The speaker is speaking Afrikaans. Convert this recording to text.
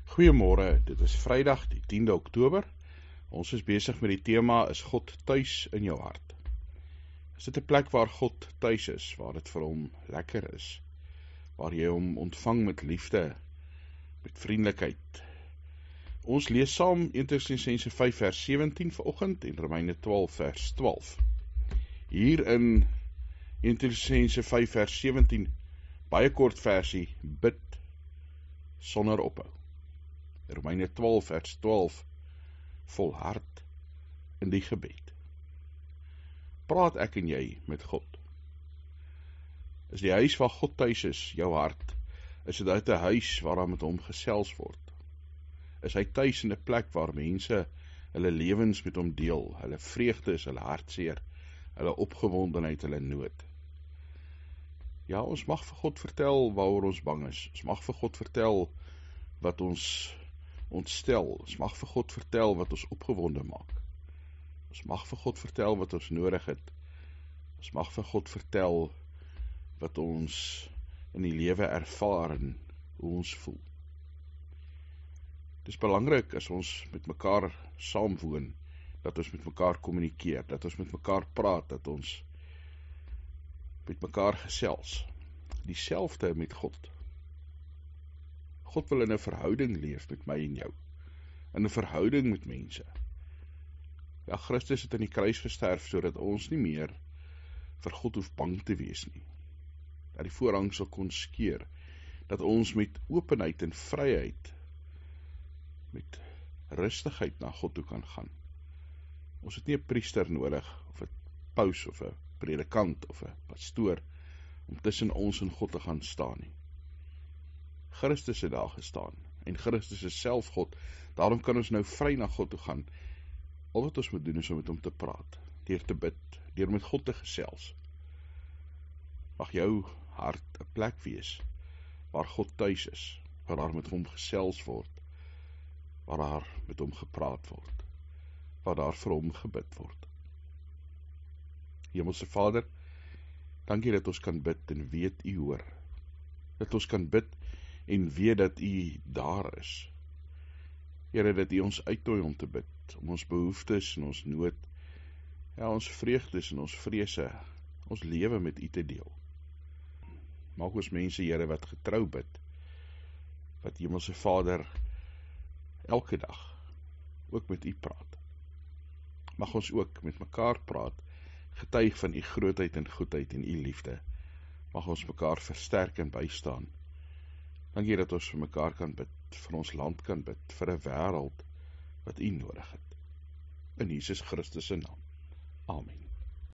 Goeiemôre, dit is Vrydag die 10de Oktober. Ons is besig met die tema, is God tuis in jou hart? Is dit 'n plek waar God tuis is, waar dit vir hom lekker is, waar jy hom ontvang met liefde, met vriendelikheid? Ons lees saam 1 Tessalonisense 5 vers 17 vanoggend en Romeine 12 vers 12. Hier in 1 Tessalonisense 5 vers 17, baie kort versie, bid sonder ophou. Romeine 12 vers 12, volhard in die gebed. Praat ek en jy met God? Is die huis waar God tuis is, jou hart? Is dit uit 'n huis waar daar met hom gesels word? Is hy tuis in 'n plek waar mense hulle lewens met hom deel, hulle vreugdes, hulle hartseer, hulle opgewondenheid, hulle nood? Ja, ons mag vir God vertel waaroor ons bang is. Ons mag vir God vertel wat ons ontstel. Ons mag vir God vertel wat ons opgewonde maak. Ons mag vir God vertel wat ons nodig het. Ons mag vir God vertel wat ons in die lewe ervaar en hoe ons voel. Dit is belangrik as ons met mekaar saamwoon, dat ons met mekaar kommunikeer, dat ons met mekaar praat, dat ons met mekaar gesels. Dieselfde met God. God wil in 'n verhouding leef met my en jou, in 'n verhouding met mense. Ja, Christus het aan die kruis gesterf, sodat ons nie meer vir God hoef bang te wees nie. Dat die voorhang sal kon skeur, dat ons met openheid en vryheid, met rustigheid na God toe kan gaan. Ons het nie 'n priester nodig, of 'n paus, of 'n predikant, of 'n pastoor, om tussen ons en God te gaan staan nie. Christus het daar gestaan, en Christus is self God, daarom kan ons nou vry na God toe gaan. Al wat ons moet doen is om met hom te praat, deur te bid, deur met God te gesels. Mag jou hart 'n plek wees, waar God tuis is, waar daar met hom gesels word, waar daar met hom gepraat word, waar daar vir hom gebid word. Hemelse Vader, dankie dat ons kan bid en weet U hoor, dat ons kan bid en weet dat U daar is. Here, dat U ons uitnooi om te bid, om ons behoeftes en ons nood, ja, ons vreugdes en ons vrese, ons lewe met U te deel. Maak ons mense, Here, wat getrou bid, wat Hemelse Vader elke dag ook met U praat. Mag ons ook met mekaar praat, getuig van U grootheid en goedheid en U liefde. Mag ons mekaar versterk en bystaan. Dankie dat ons vir mekaar kan bid, vir ons land kan bid, vir 'n wêreld wat U nodig het. In Jesus Christus se naam. Amen.